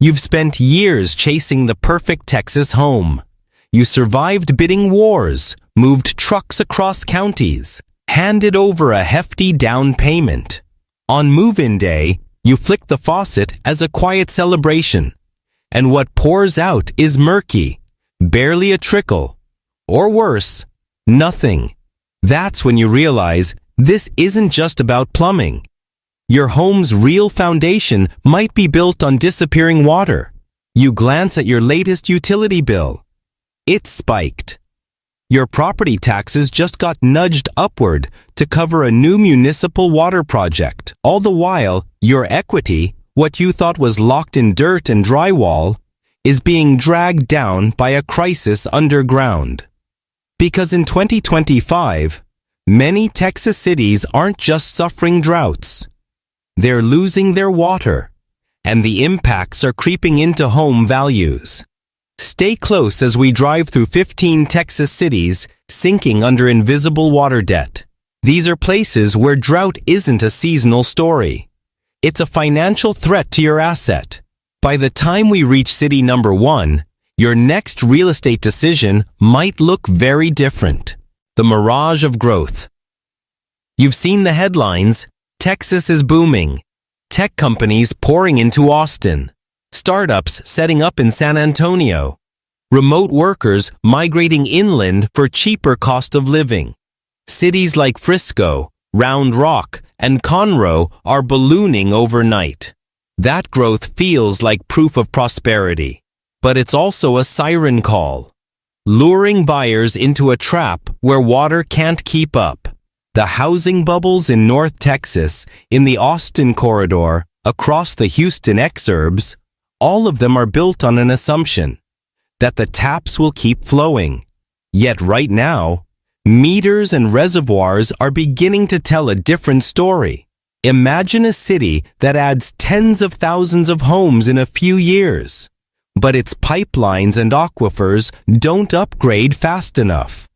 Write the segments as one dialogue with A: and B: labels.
A: You've spent years chasing the perfect Texas home. You survived bidding wars, moved trucks across counties, handed over a hefty down payment. On move-in day, you flick the faucet as a quiet celebration, and what pours out is murky, barely a trickle, or worse, nothing. That's when you realize this isn't just about plumbing. Your home's real foundation might be built on disappearing water. You glance at your latest utility bill. It's spiked. Your property taxes just got nudged upward to cover a new municipal water project. All the while, your equity, what you thought was locked in dirt and drywall, is being dragged down by a crisis underground. Because in 2025, many Texas cities aren't just suffering droughts. They're losing their water, and the impacts are creeping into home values. Stay close as we drive through 15 Texas cities sinking under invisible water debt. These are places where drought isn't a seasonal story. It's a financial threat to your asset. By the time we reach city number 1, your next real estate decision might look very different. The mirage of growth. You've seen the headlines. Texas is booming. Tech companies pouring into Austin. Startups setting up in San Antonio. Remote workers migrating inland for cheaper cost of living. Cities like Frisco, Round Rock, and Conroe are ballooning overnight. That growth feels like proof of prosperity, but it's also a siren call, luring buyers into a trap where water can't keep up. The housing bubbles in North Texas, in the Austin corridor, across the Houston exurbs, all of them are built on an assumption that the taps will keep flowing. Yet right now, meters and reservoirs are beginning to tell a different story. Imagine a city that adds tens of thousands of homes in a few years, but its pipelines and aquifers don't upgrade fast enough.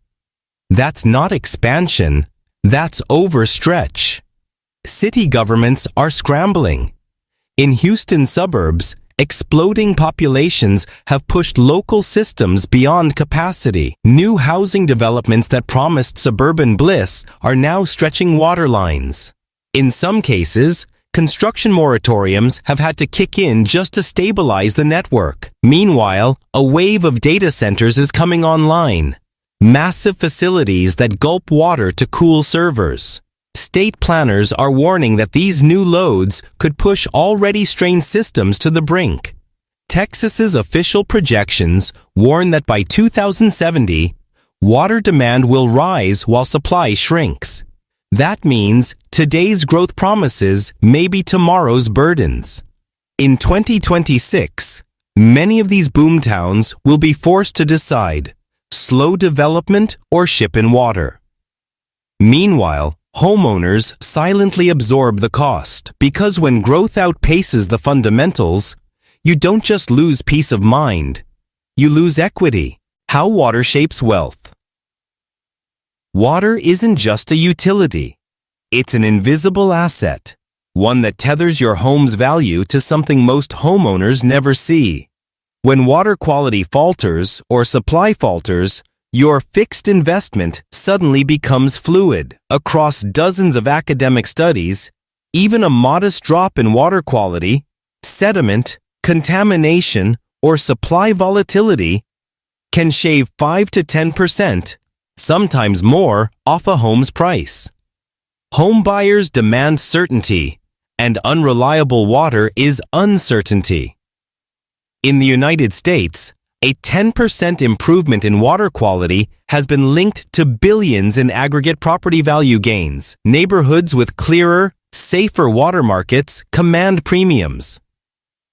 A: That's not expansion, that's overstretch. City governments are scrambling. In Houston suburbs, exploding populations have pushed local systems beyond capacity. New housing developments that promised suburban bliss are now stretching water lines. In some cases, construction moratoriums have had to kick in just to stabilize the network. Meanwhile, a wave of data centers is coming online. Massive facilities that gulp water to cool servers. State planners are warning that these new loads could push already strained systems to the brink. Texas's official projections warn that by 2070, water demand will rise while supply shrinks. That means today's growth promises may be tomorrow's burdens. In 2026, many of these boomtowns will be forced to decide, slow development or ship in water. Meanwhile, homeowners silently absorb the cost, because when growth outpaces the fundamentals, you don't just lose peace of mind, you lose equity. How water shapes wealth. Water isn't just a utility. It's an invisible asset, one that tethers your home's value to something most homeowners never see. When water quality falters or supply falters, your fixed investment suddenly becomes fluid. Across dozens of academic studies, even a modest drop in water quality, sediment, contamination, or supply volatility can shave 5 to 10%, sometimes more, off a home's price. Home buyers demand certainty, and unreliable water is uncertainty. In the United States, a 10% improvement in water quality has been linked to billions in aggregate property value gains. Neighborhoods with clearer, safer water markets command premiums.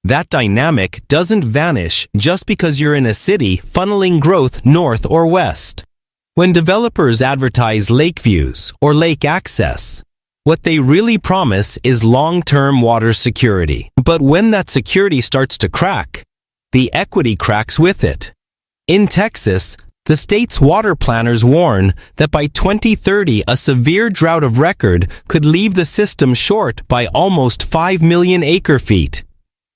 A: That dynamic doesn't vanish just because you're in a city funneling growth north or west. When developers advertise lake views or lake access, what they really promise is long-term water security. But when that security starts to crack, the equity cracks with it. In Texas, the state's water planners warn that by 2030, a severe drought of record could leave the system short by almost 5 million acre-feet.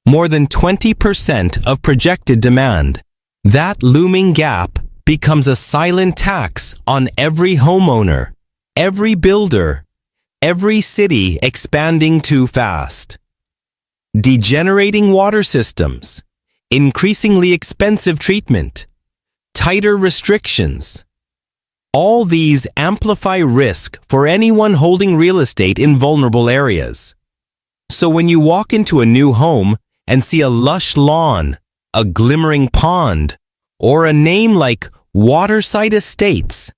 A: more than 20% of projected demand. That looming gap becomes a silent tax on every homeowner, every builder, every city expanding too fast. Degenerating water systems, increasingly expensive treatment, tighter restrictions. All these amplify risk for anyone holding real estate in vulnerable areas. So when you walk into a new home and see a lush lawn, a glimmering pond, or a name like Waterside Estates,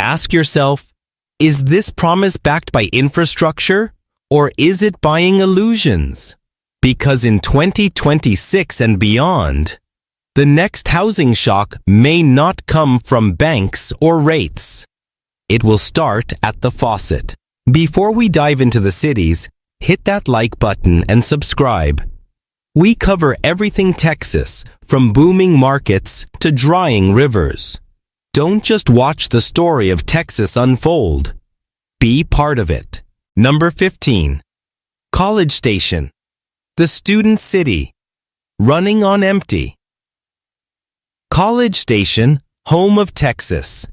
A: ask yourself, is this promise backed by infrastructure, or is it buying illusions? Because in 2026 and beyond, the next housing shock may not come from banks or rates. It will start at the faucet. Before we dive into the cities, hit that like button and subscribe. We cover everything Texas, from booming markets to drying rivers. Don't just watch the story of Texas unfold. Be part of it. Number 15. College Station. The student city. Running on empty. College Station, home of Texas.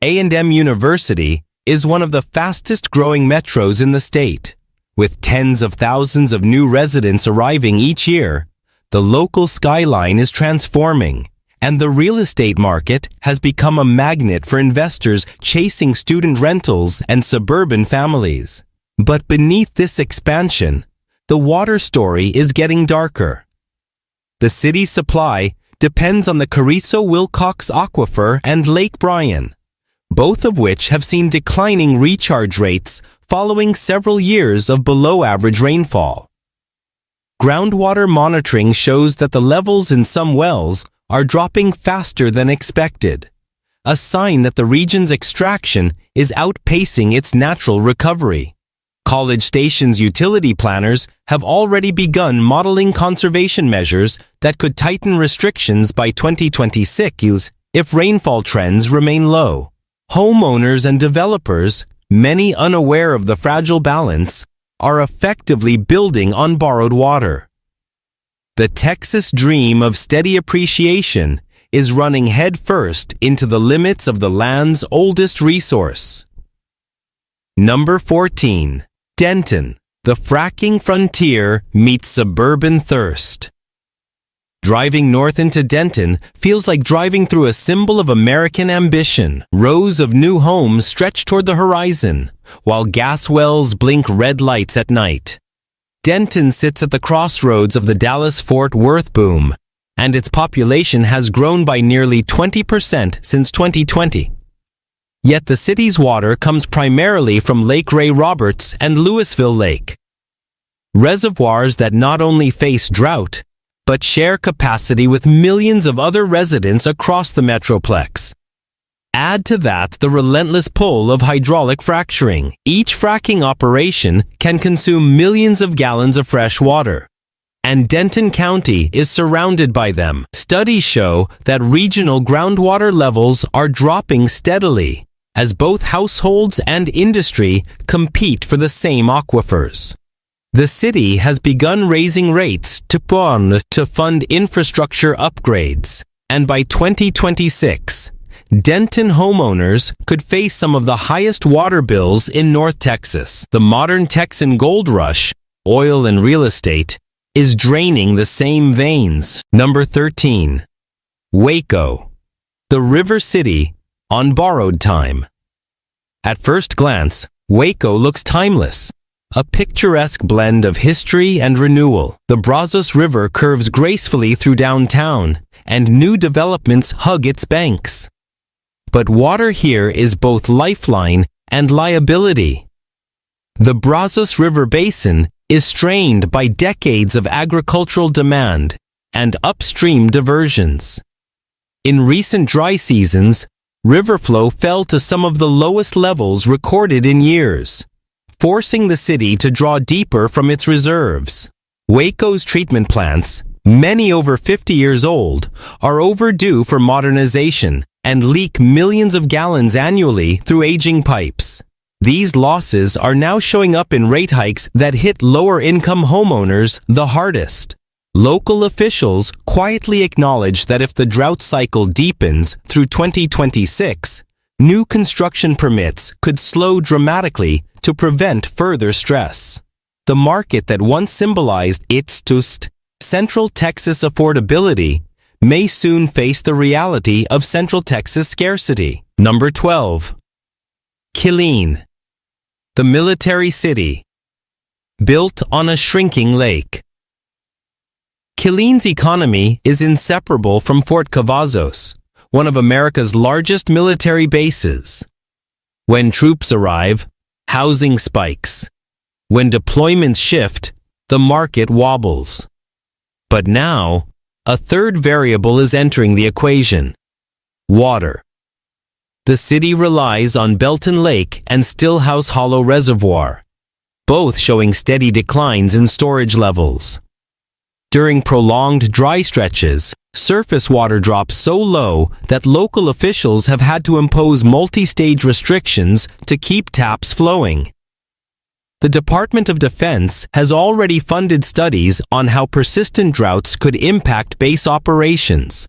A: A&M University is one of the fastest growing metros in the state. With tens of thousands of new residents arriving each year, the local skyline is transforming, and the real estate market has become a magnet for investors chasing student rentals and suburban families. But beneath this expansion, the water story is getting darker. The city's supply depends on the Carrizo-Wilcox aquifer and Lake Bryan, both of which have seen declining recharge rates following several years of below-average rainfall. Groundwater monitoring shows that the levels in some wells are dropping faster than expected, a sign that the region's extraction is outpacing its natural recovery. College Station's utility planners have already begun modeling conservation measures that could tighten restrictions by 2026 if rainfall trends remain low. Homeowners and developers, many unaware of the fragile balance, are effectively building on borrowed water. The Texas dream of steady appreciation is running headfirst into the limits of the land's oldest resource. Number 14. Denton. The fracking frontier meets suburban thirst. Driving north into Denton feels like driving through a symbol of American ambition. Rows of new homes stretch toward the horizon, while gas wells blink red lights at night. Denton sits at the crossroads of the Dallas-Fort Worth boom, and its population has grown by nearly 20% since 2020. Yet the city's water comes primarily from Lake Ray Roberts and Louisville Lake, reservoirs that not only face drought, but share capacity with millions of other residents across the metroplex. Add to that the relentless pull of hydraulic fracturing. Each fracking operation can consume millions of gallons of fresh water, and Denton County is surrounded by them. Studies show that regional groundwater levels are dropping steadily as both households and industry compete for the same aquifers. The city has begun raising rates to fund infrastructure upgrades, and by 2026, Denton homeowners could face some of the highest water bills in North Texas. The modern Texan gold rush, oil and real estate, is draining the same veins. Number 13. Waco. The river city on borrowed time. At first glance, Waco looks timeless, a picturesque blend of history and renewal. The Brazos River curves gracefully through downtown, and new developments hug its banks. But water here is both lifeline and liability. The Brazos River Basin is strained by decades of agricultural demand and upstream diversions. In recent dry seasons, river flow fell to some of the lowest levels recorded in years, forcing the city to draw deeper from its reserves. Waco's treatment plants, many over 50 years old, are overdue for modernization and leak millions of gallons annually through aging pipes. These losses are now showing up in rate hikes that hit lower-income homeowners the hardest. Local officials quietly acknowledge that if the drought cycle deepens through 2026, new construction permits could slow dramatically to prevent further stress. The market that once symbolized its Central Texas affordability may soon face the reality of Central Texas scarcity. Number 12. Killeen, the military city, built on a shrinking lake. Killeen's economy is inseparable from Fort Cavazos, one of America's largest military bases. When troops arrive, housing spikes. When deployments shift, the market wobbles. But now, a third variable is entering the equation: water. The city relies on Belton Lake and Stillhouse Hollow Reservoir, both showing steady declines in storage levels. During prolonged dry stretches, surface water drops so low that local officials have had to impose multi-stage restrictions to keep taps flowing. The Department of Defense has already funded studies on how persistent droughts could impact base operations,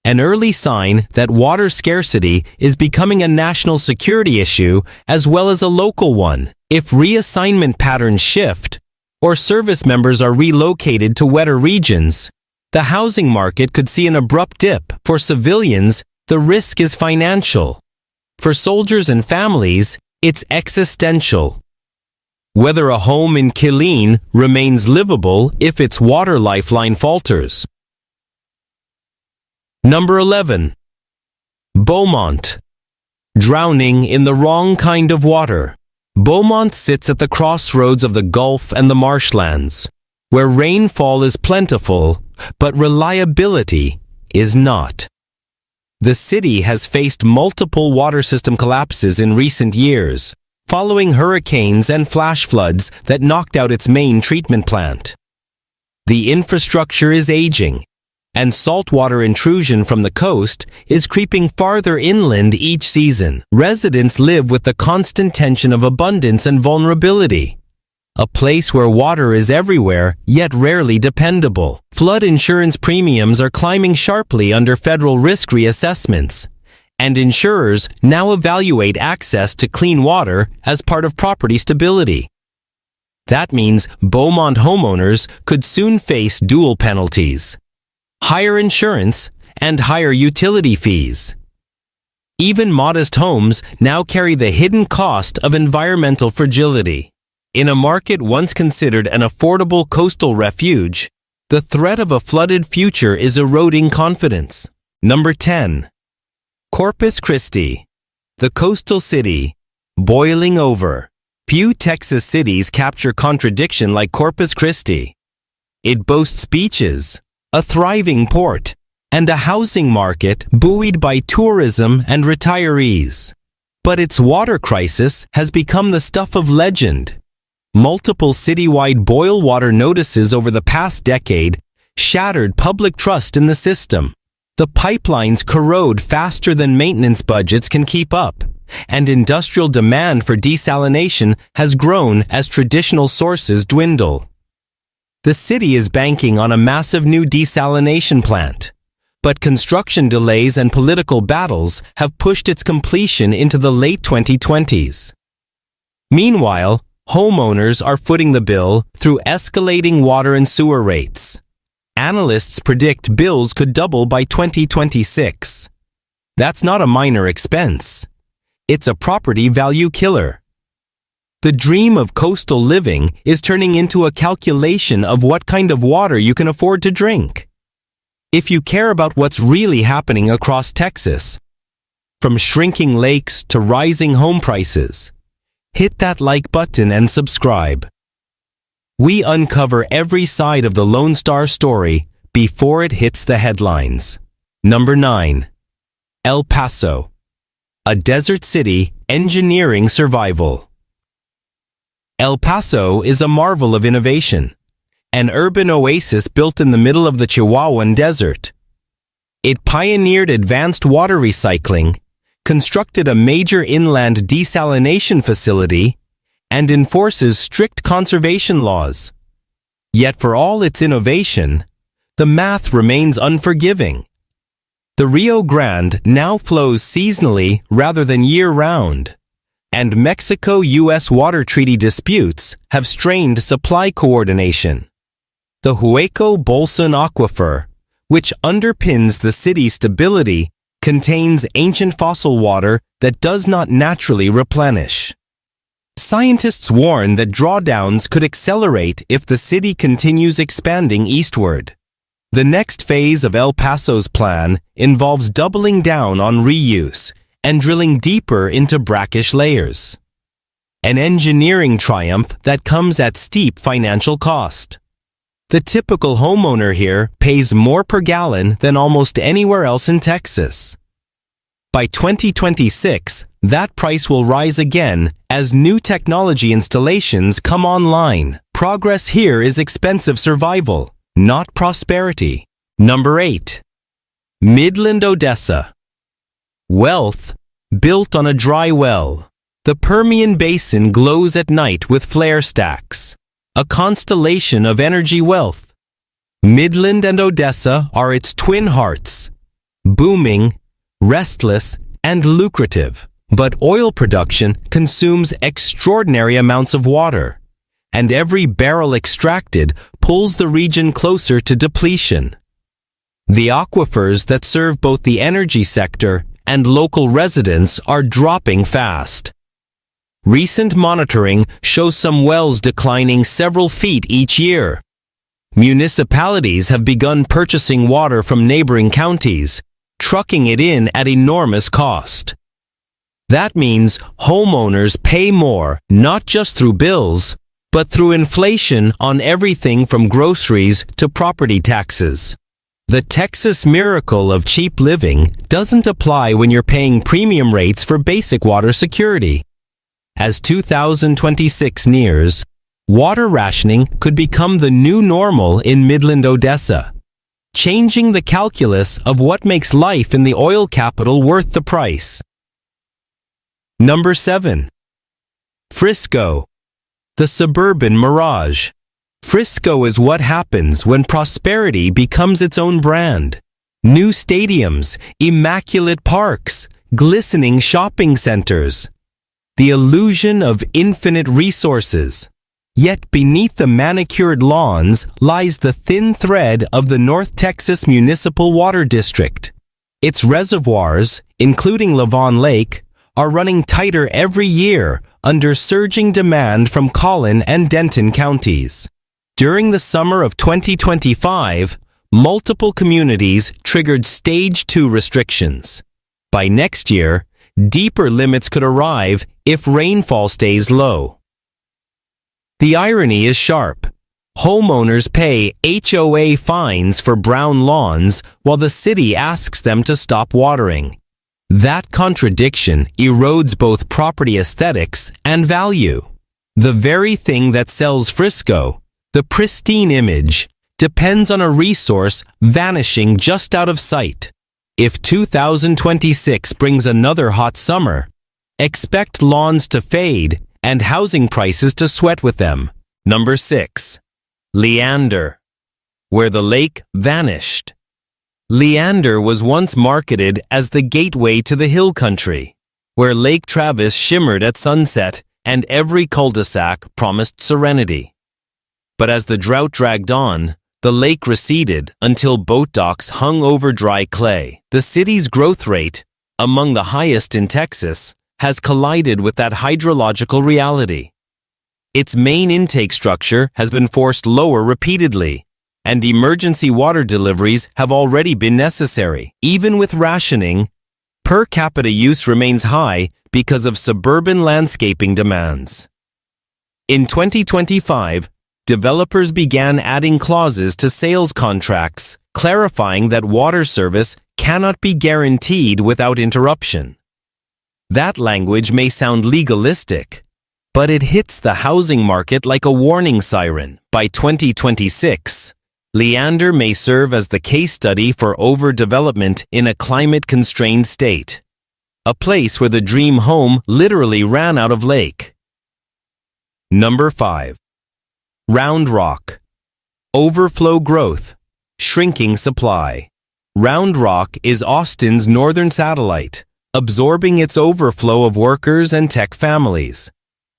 A: an early sign that water scarcity is becoming a national security issue as well as a local one. If reassignment patterns shift, or service members are relocated to wetter regions, the housing market could see an abrupt dip. For civilians, the risk is financial. For soldiers and families, it's existential. Whether a home in Killeen remains livable if its water lifeline falters. Number 11. Beaumont, drowning in the wrong kind of water. Beaumont sits at the crossroads of the Gulf and the marshlands, where rainfall is plentiful, but reliability is not. The city has faced multiple water system collapses in recent years, following hurricanes and flash floods that knocked out its main treatment plant. The infrastructure is aging, and saltwater intrusion from the coast is creeping farther inland each season. Residents live with the constant tension of abundance and vulnerability, a place where water is everywhere yet rarely dependable. Flood insurance premiums are climbing sharply under federal risk reassessments, and insurers now evaluate access to clean water as part of property stability. That means Beaumont homeowners could soon face dual penalties: higher insurance and higher utility fees. Even modest homes now carry the hidden cost of environmental fragility. In a market once considered an affordable coastal refuge, the threat of a flooded future is eroding confidence. Number 10. Corpus Christi, the coastal city, boiling over. Few Texas cities capture contradiction like Corpus Christi. It boasts beaches, a thriving port, and a housing market buoyed by tourism and retirees. But its water crisis has become the stuff of legend. Multiple citywide boil water notices over the past decade shattered public trust in the system. The pipelines corrode faster than maintenance budgets can keep up, and industrial demand for desalination has grown as traditional sources dwindle. The city is banking on a massive new desalination plant, but construction delays and political battles have pushed its completion into the late 2020s. Meanwhile, homeowners are footing the bill through escalating water and sewer rates. Analysts predict bills could double by 2026. That's not a minor expense. It's a property value killer. The dream of coastal living is turning into a calculation of what kind of water you can afford to drink. If you care about what's really happening across Texas, from shrinking lakes to rising home prices, hit that like button and subscribe. We uncover every side of the Lone Star story before it hits the headlines. Number 9. El Paso, a desert city engineering survival. El Paso is a marvel of innovation, an urban oasis built in the middle of the Chihuahuan Desert. It pioneered advanced water recycling, constructed a major inland desalination facility, and enforces strict conservation laws. Yet for all its innovation, the math remains unforgiving. The Rio Grande now flows seasonally rather than year-round, and Mexico-U.S. water treaty disputes have strained supply coordination. The Waco-Bolson aquifer, which underpins the city's stability, contains ancient fossil water that does not naturally replenish. Scientists warn that drawdowns could accelerate if the city continues expanding eastward. The next phase of El Paso's plan involves doubling down on reuse and drilling deeper into brackish layers. An engineering triumph that comes at steep financial cost. The typical homeowner here pays more per gallon than almost anywhere else in Texas. By 2026, that price will rise again as new technology installations come online. Progress here is expensive survival, not prosperity. Number 8. Midland, Odessa. Wealth built on a dry well. The Permian Basin glows at night with flare stacks, a constellation of energy wealth. Midland and Odessa are its twin hearts, booming, restless, and lucrative. But oil production consumes extraordinary amounts of water, and every barrel extracted pulls the region closer to depletion. The aquifers that serve both the energy sector and local residents are dropping fast. Recent monitoring shows some wells declining several feet each year. Municipalities have begun purchasing water from neighboring counties, trucking it in at enormous cost. That means homeowners pay more, not just through bills, but through inflation on everything from groceries to property taxes. The Texas miracle of cheap living doesn't apply when you're paying premium rates for basic water security. As 2026 nears, water rationing could become the new normal in Midland, Odessa, changing the calculus of what makes life in the oil capital worth the price. Number 7. Frisco, the suburban mirage. Frisco is what happens when prosperity becomes its own brand. New stadiums, immaculate parks, glistening shopping centers. The illusion of infinite resources. Yet beneath the manicured lawns lies the thin thread of the North Texas Municipal Water District. Its reservoirs, including Lavon Lake, are running tighter every year under surging demand from Collin and Denton counties. During the summer of 2025, multiple communities triggered Stage 2 restrictions. By next year, deeper limits could arrive if rainfall stays low. The irony is sharp. Homeowners pay HOA fines for brown lawns while the city asks them to stop watering. That contradiction erodes both property aesthetics and value. The very thing that sells Frisco, the pristine image, depends on a resource vanishing just out of sight. If 2026 brings another hot summer, expect lawns to fade and housing prices to sweat with them. Number 6. Leander, where the lake vanished. Leander was once marketed as the gateway to the hill country, where Lake Travis shimmered at sunset and every cul-de-sac promised serenity. But as the drought dragged on, the lake receded until boat docks hung over dry clay. The city's growth rate, among the highest in Texas, has collided with that hydrological reality. Its main intake structure has been forced lower repeatedly, and emergency water deliveries have already been necessary. Even with rationing, per capita use remains high because of suburban landscaping demands. In 2025, developers began adding clauses to sales contracts, clarifying that water service cannot be guaranteed without interruption. That language may sound legalistic, but it hits the housing market like a warning siren. By 2026, Leander may serve as the case study for overdevelopment in a climate-constrained state, a place where the dream home literally ran out of lake. Number 5. Round Rock, overflow growth, shrinking supply. Round Rock is Austin's northern satellite, absorbing its overflow of workers and tech families.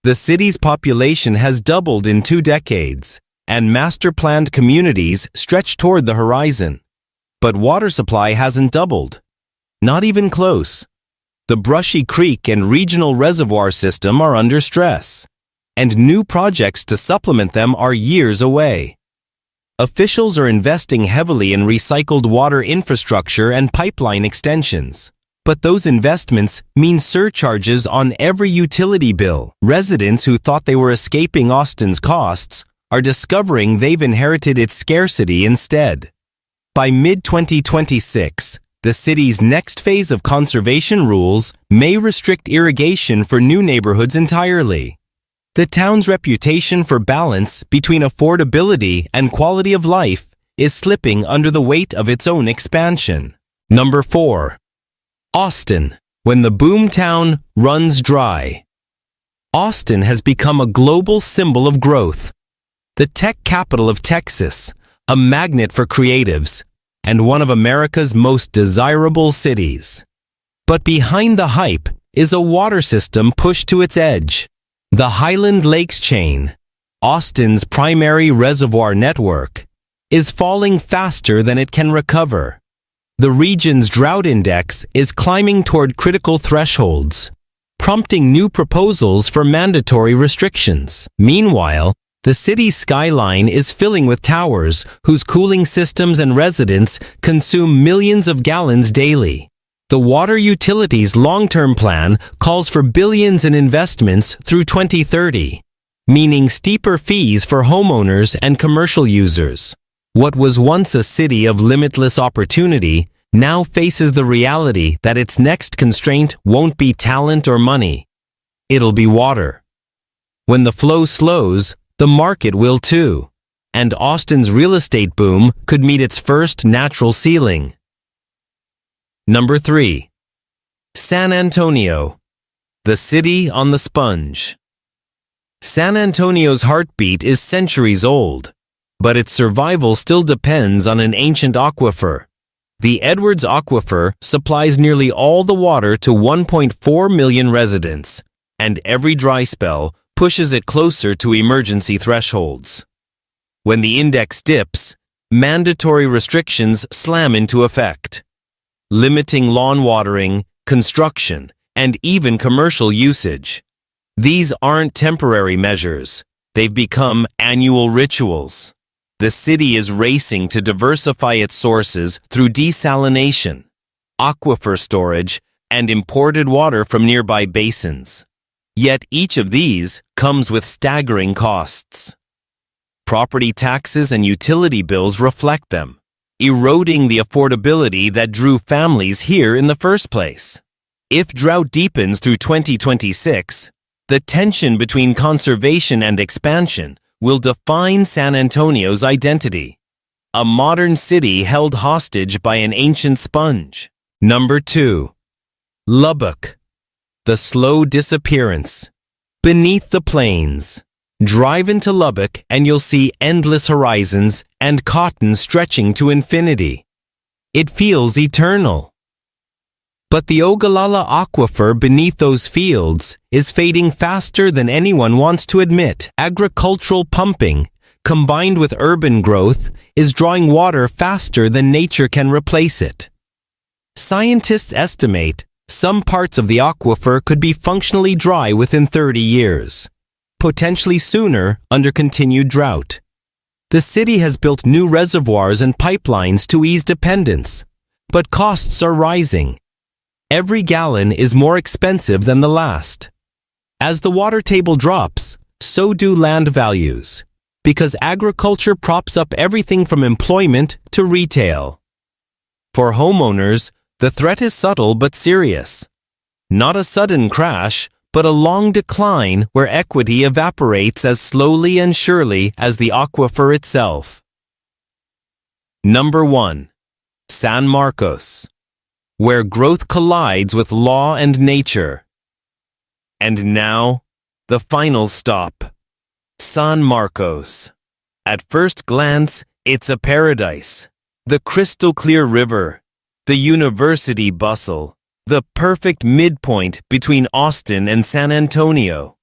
A: The city's population has doubled in 2 decades, and master-planned communities stretch toward the horizon. But water supply hasn't doubled. Not even close. The Brushy Creek and regional reservoir system are under stress, and new projects to supplement them are years away. Officials are investing heavily in recycled water infrastructure and pipeline extensions. But those investments mean surcharges on every utility bill. Residents who thought they were escaping Austin's costs are discovering they've inherited its scarcity instead. By mid-2026, the city's next phase of conservation rules may restrict irrigation for new neighborhoods entirely. The town's reputation for balance between affordability and quality of life is slipping under the weight of its own expansion. Number 4. Austin, when the boomtown runs dry. Austin has become a global symbol of growth. The tech capital of Texas, a magnet for creatives, and one of America's most desirable cities. But behind the hype is a water system pushed to its edge. The Highland Lakes chain, Austin's primary reservoir network, is falling faster than it can recover. The region's drought index is climbing toward critical thresholds, prompting new proposals for mandatory restrictions. Meanwhile, the city's skyline is filling with towers whose cooling systems and residents consume millions of gallons daily. The water utilities' long-term plan calls for billions in investments through 2030, meaning steeper fees for homeowners and commercial users. What was once a city of limitless opportunity now faces the reality that its next constraint won't be talent or money. It'll be water. When the flow slows, the market will too, and Austin's real estate boom could meet its first natural ceiling. Number 3. San Antonio, the city on the sponge. San Antonio's heartbeat is centuries old, but its survival still depends on an ancient aquifer. The Edwards Aquifer supplies nearly all the water to 1.4 million residents, and every dry spell pushes it closer to emergency thresholds. When the index dips, mandatory restrictions slam into effect, limiting lawn watering, construction, and even commercial usage. These aren't temporary measures. They've become annual rituals. The city is racing to diversify its sources through desalination, aquifer storage, and imported water from nearby basins. Yet each of these comes with staggering costs. Property taxes and utility bills reflect them, eroding the affordability that drew families here in the first place. If drought deepens through 2026, the tension between conservation and expansion will define San Antonio's identity. A modern city held hostage by an ancient sponge. Number 2. Lubbock, the slow disappearance. Beneath the plains. Drive into Lubbock and you'll see endless horizons and cotton stretching to infinity. It feels eternal. But the Ogallala aquifer beneath those fields is fading faster than anyone wants to admit. Agricultural pumping, combined with urban growth, is drawing water faster than nature can replace it. Scientists estimate some parts of the aquifer could be functionally dry within 30 years. Potentially sooner under continued drought. The city has built new reservoirs and pipelines to ease dependence, but costs are rising. Every gallon is more expensive than the last. As the water table drops, so do land values, because agriculture props up everything from employment to retail. For homeowners, the threat is subtle but serious. Not a sudden crash, but a long decline where equity evaporates as slowly and surely as the aquifer itself. Number 1. San Marcos, where growth collides with law and nature. And now, the final stop. San Marcos. At first glance, it's a paradise. The crystal clear river, the university bustle, the perfect midpoint between Austin and San Antonio.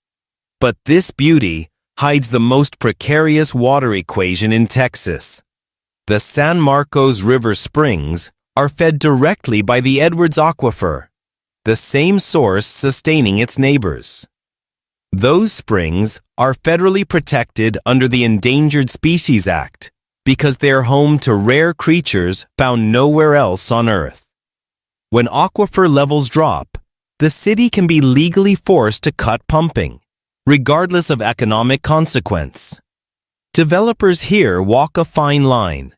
A: But this beauty hides the most precarious water equation in Texas. The San Marcos River springs are fed directly by the Edwards Aquifer, the same source sustaining its neighbors. Those springs are federally protected under the Endangered Species Act because they're home to rare creatures found nowhere else on Earth. When aquifer levels drop, the city can be legally forced to cut pumping, regardless of economic consequence. Developers here walk a fine line.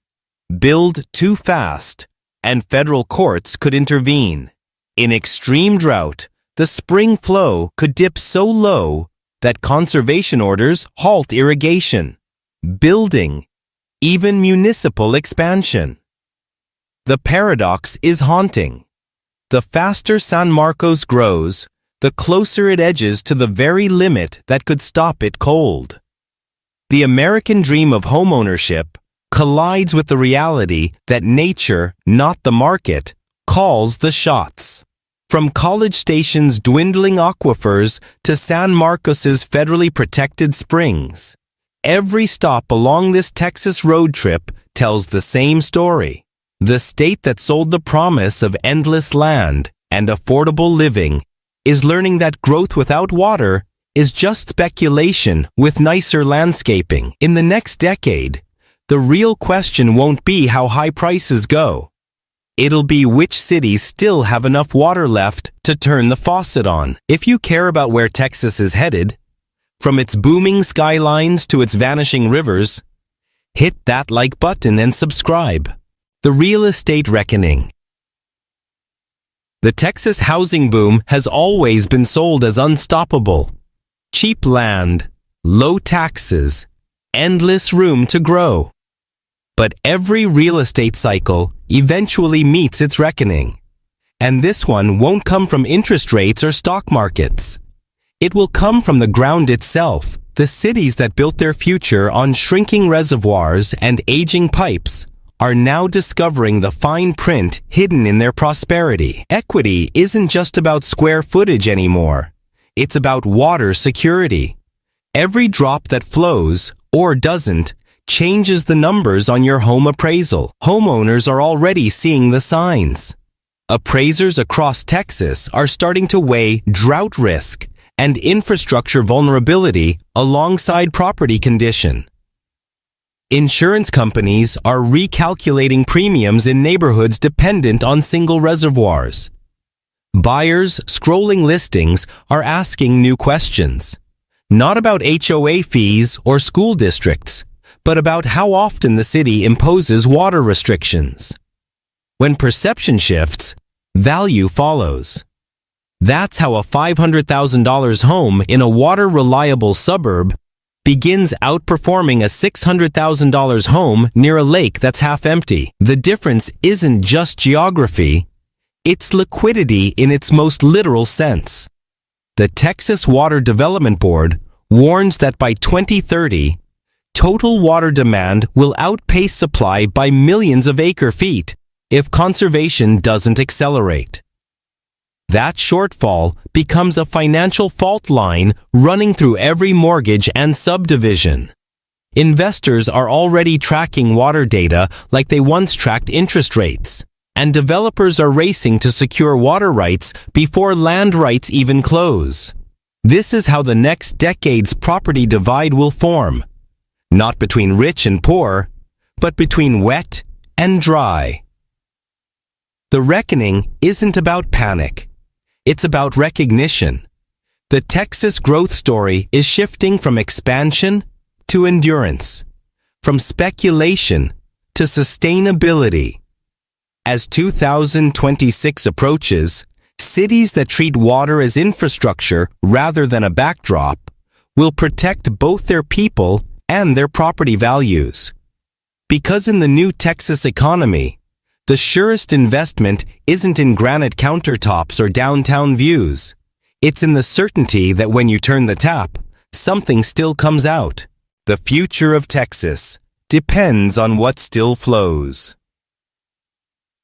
A: Build too fast, and federal courts could intervene. In extreme drought, the spring flow could dip so low that conservation orders halt irrigation, building, even municipal expansion. The paradox is haunting. The faster San Marcos grows, the closer it edges to the very limit that could stop it cold. The American dream of homeownership collides with the reality that nature, not the market, calls the shots. From College Station's dwindling aquifers to San Marcos's federally protected springs, every stop along this Texas road trip tells the same story. The state that sold the promise of endless land and affordable living is learning that growth without water is just speculation with nicer landscaping. In the next decade, the real question won't be how high prices go. It'll be which cities still have enough water left to turn the faucet on. If you care about where Texas is headed, from its booming skylines to its vanishing rivers, hit that like button and subscribe. The Real Estate Reckoning. The Texas housing boom has always been sold as unstoppable. Cheap land, low taxes, endless room to grow. But every real estate cycle eventually meets its reckoning. And this one won't come from interest rates or stock markets. It will come from the ground itself. The cities that built their future on shrinking reservoirs and aging pipes are now discovering the fine print hidden in their prosperity. Equity isn't just about square footage anymore. It's about water security. Every drop that flows, or doesn't, changes the numbers on your home appraisal. Homeowners are already seeing the signs. Appraisers across Texas are starting to weigh drought risk and infrastructure vulnerability alongside property condition. Insurance companies are recalculating premiums in neighborhoods dependent on single reservoirs. Buyers scrolling listings are asking new questions, not about HOA fees or school districts, but about how often the city imposes water restrictions. When perception shifts, value follows. That's how a $500,000 home in a water-reliable suburb begins outperforming a $600,000 home near a lake that's half empty. The difference isn't just geography, it's liquidity in its most literal sense. The Texas Water Development Board warns that by 2030, total water demand will outpace supply by millions of acre-feet if conservation doesn't accelerate. That shortfall becomes a financial fault line running through every mortgage and subdivision. Investors are already tracking water data like they once tracked interest rates, and developers are racing to secure water rights before land rights even close. This is how the next decade's property divide will form. Not between rich and poor, but between wet and dry. The reckoning isn't about panic. It's about recognition. The Texas growth story is shifting from expansion to endurance, from speculation to sustainability. As 2026 approaches, cities that treat water as infrastructure rather than a backdrop will protect both their people and their property values. Because in the new Texas economy, the surest investment isn't in granite countertops or downtown views. It's in the certainty that when you turn the tap, something still comes out. The future of Texas depends on what still flows.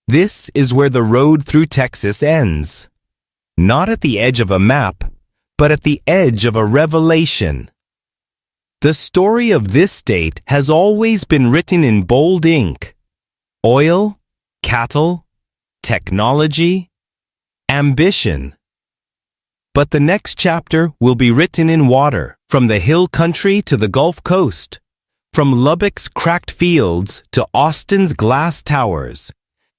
A: This is where the road through Texas ends. Not at the edge of a map, but at the edge of a revelation. The story of this state has always been written in bold ink. Oil, cattle, technology, ambition. But the next chapter will be written in water, from the hill country to the Gulf Coast, from Lubbock's cracked fields to Austin's glass towers.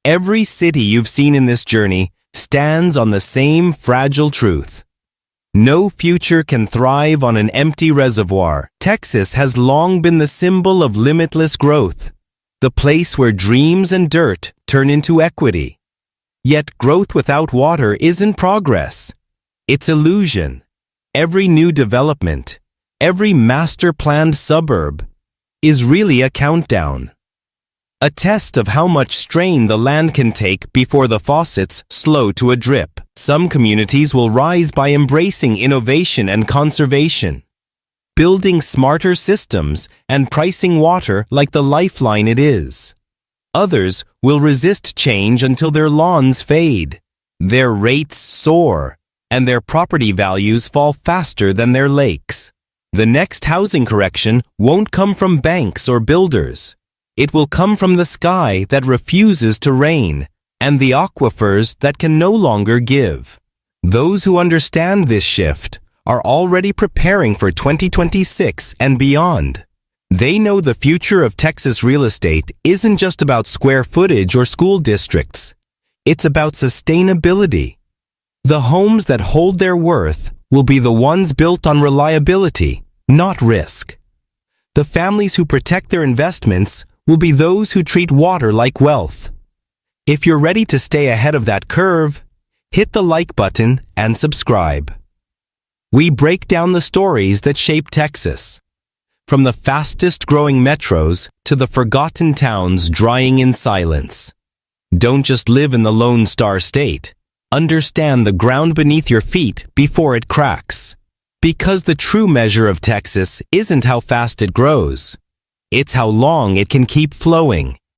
A: Every city you've seen in this journey stands on the same fragile truth. No future can thrive on an empty reservoir. Texas has long been the symbol of limitless growth, the place where dreams and dirt turn into equity. Yet growth without water isn't progress. It's illusion. Every new development, every master-planned suburb, is really a countdown. A test of how much strain the land can take before the faucets slow to a drip. Some communities will rise by embracing innovation and conservation, building smarter systems and pricing water like the lifeline it is. Others will resist change until their lawns fade, their rates soar, and their property values fall faster than their lakes. The next housing correction won't come from banks or builders. It will come from the sky that refuses to rain and the aquifers that can no longer give. Those who understand this shift are already preparing for 2026 and beyond. They know the future of Texas real estate isn't just about square footage or school districts. It's about sustainability. The homes that hold their worth will be the ones built on reliability, not risk. The families who protect their investments will be those who treat water like wealth. If you're ready to stay ahead of that curve, hit the like button and subscribe. We break down the stories that shape Texas, from the fastest growing metros to the forgotten towns drying in silence. Don't just live in the Lone Star State. Understand the ground beneath your feet before it cracks. Because the true measure of Texas isn't how fast it grows. It's how long it can keep flowing.